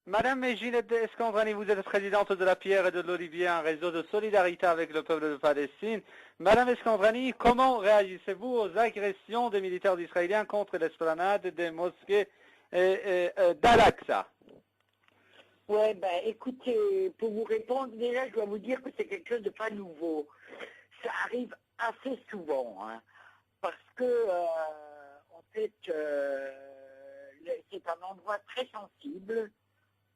Madame Ginette Escandrani, vous êtes présidente de la Pierre et de l'Olivier, un réseau de solidarité avec le peuple de Palestine. Madame Escandrani, comment réagissez-vous aux agressions des militaires israéliens contre l'esplanade des mosquées d'Al-Aqsa? Ouais, ben écoutez, pour vous répondre, déjà je dois vous dire que c'est quelque chose de pas nouveau. Ça arrive assez souvent, hein, parce que en fait c'est un endroit très sensible,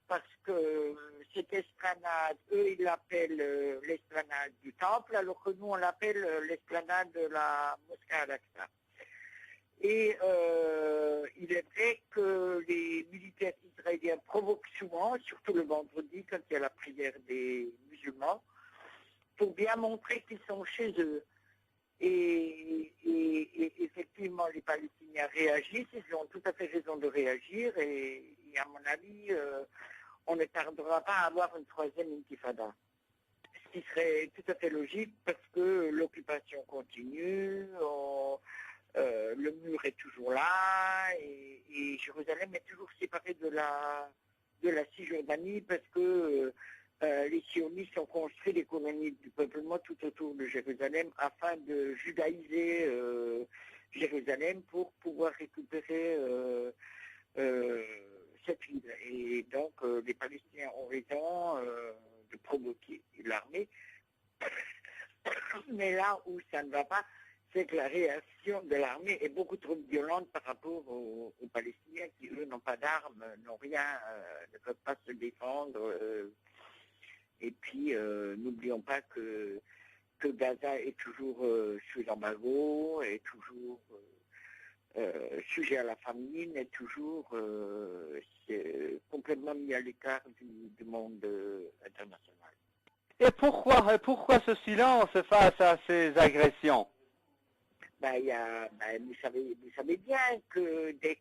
parce que cette esplanade, eux ils l'appellent l'esplanade du temple, alors que nous on l'appelle l'esplanade de la mosquée Al-Aqsa. Et il est vrai que les militaires israéliens provoquent souvent, surtout le vendredi quand il y a la prière des musulmans, pour bien montrer qu'ils sont chez eux. Et effectivement, les Palestiniens réagissent, ils ont tout à fait raison de réagir, et à mon avis, on ne tardera pas à avoir une troisième intifada. Ce qui serait tout à fait logique parce que l'occupation continue, le mur est toujours là, et Jérusalem est toujours séparée de la Cisjordanie parce que les sionistes ont construit des colonies du peuplement tout autour de Jérusalem afin de judaïser Jérusalem pour pouvoir récupérer cette ville. Et donc les Palestiniens ont raison de provoquer l'armée. Mais là où ça ne va pas, c'est que la réaction de l'armée est beaucoup trop violente par rapport aux Palestiniens qui, eux, n'ont pas d'armes, n'ont rien, ne peuvent pas se défendre. Et puis, n'oublions pas que Gaza est toujours sous embargo, est toujours sujet à la famine, est toujours complètement mis à l'écart du monde international. Et pourquoi ce silence face à ces agressions? Vous savez bien que dès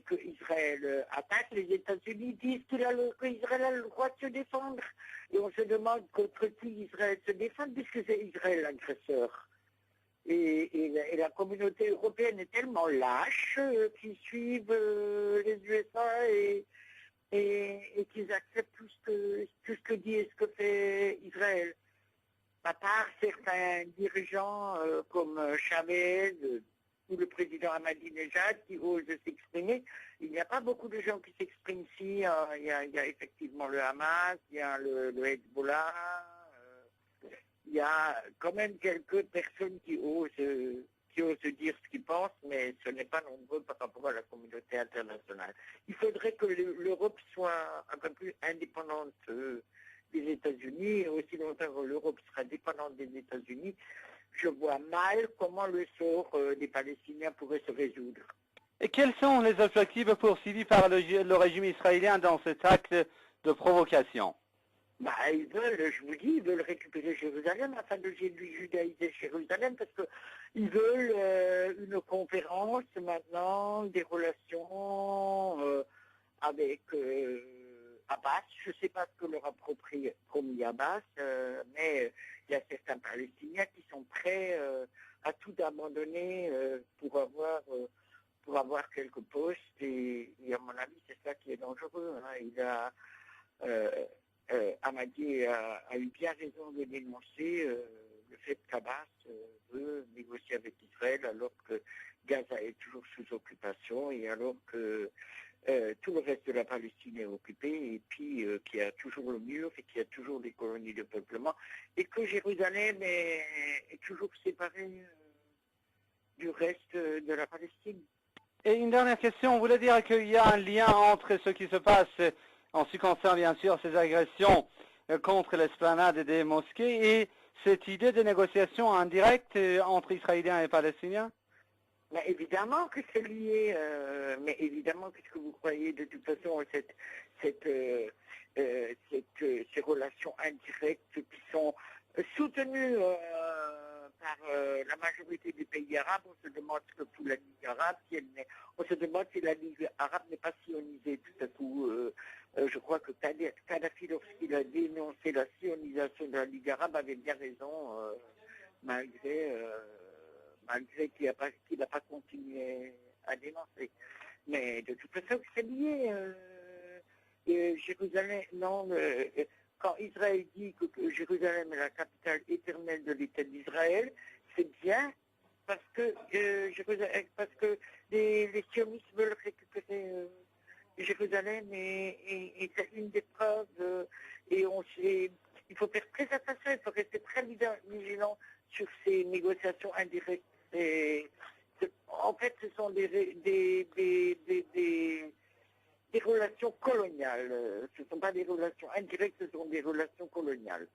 que Israël attaque, les États-Unis disent qu'Israël a le droit de se défendre. Et on se demande contre qui Israël se défend, puisque c'est Israël l'agresseur. Et la communauté européenne est tellement lâche qu'ils suivent les USA et qu'ils acceptent tout ce que dit et ce que fait Israël. À part certains dirigeants comme Chavez ou le président Ahmadinejad qui osent s'exprimer, il n'y a pas beaucoup de gens qui s'expriment ici. Il y a effectivement le Hamas, il y a le Hezbollah, il y a quand même quelques personnes qui osent dire ce qu'ils pensent, mais ce n'est pas nombreux par rapport à la communauté internationale. Il faudrait que l'Europe soit un peu plus indépendante des États-Unis, et aussi longtemps que l'Europe sera dépendante des États-Unis, je vois mal comment le sort des Palestiniens pourrait se résoudre. Et quels sont les objectifs poursuivis par le régime israélien dans cet acte de provocation? Ils veulent, je vous dis, ils veulent récupérer Jérusalem afin de judaïser Jérusalem parce qu'ils veulent une conférence maintenant, des relations avec Abbas. Je ne sais pas ce que leur a promis Abbas, mais il y a certains Palestiniens qui sont prêts à tout abandonner pour avoir quelques postes. Et à mon avis, c'est ça qui est dangereux. Hein. Hamadi a eu bien raison de dénoncer le fait qu'Abbas veut négocier avec Israël alors que Gaza est toujours sous occupation et alors que tout le reste de la Palestine est occupé et puis qu'il y a toujours le mur et qu'il y a toujours des colonies de peuplement et que Jérusalem est toujours séparée du reste de la Palestine. Et une dernière question, vous voulez dire qu'il y a un lien entre ce qui se passe en ce qui concerne bien sûr ces agressions contre l'esplanade des mosquées et cette idée de négociation indirecte entre Israéliens et Palestiniens? Mais évidemment que c'est lié, mais évidemment, qu'est-ce que vous croyez de toute façon, ces relations indirectes qui sont soutenues par la majorité des pays arabes, on se demande ce que fout la Ligue arabe, on se demande si la Ligue arabe n'est pas sionisée tout à coup. Je crois que Kadhafi, lorsqu'il a dénoncé la sionisation de la Ligue arabe, avait bien raison, malgré qu'il n'a pas continué à dénoncer. Mais de toute façon, c'est lié. Jérusalem, non, quand Israël dit que Jérusalem est la capitale éternelle de l'État d'Israël, c'est bien parce que les sionistes veulent récupérer Jérusalem et c'est une des preuves et il faut faire très attention, il faut rester très vigilant sur ces négociations indirectes. En fait, ce sont des relations coloniales. Ce ne sont pas des relations indirectes, ce sont des relations coloniales.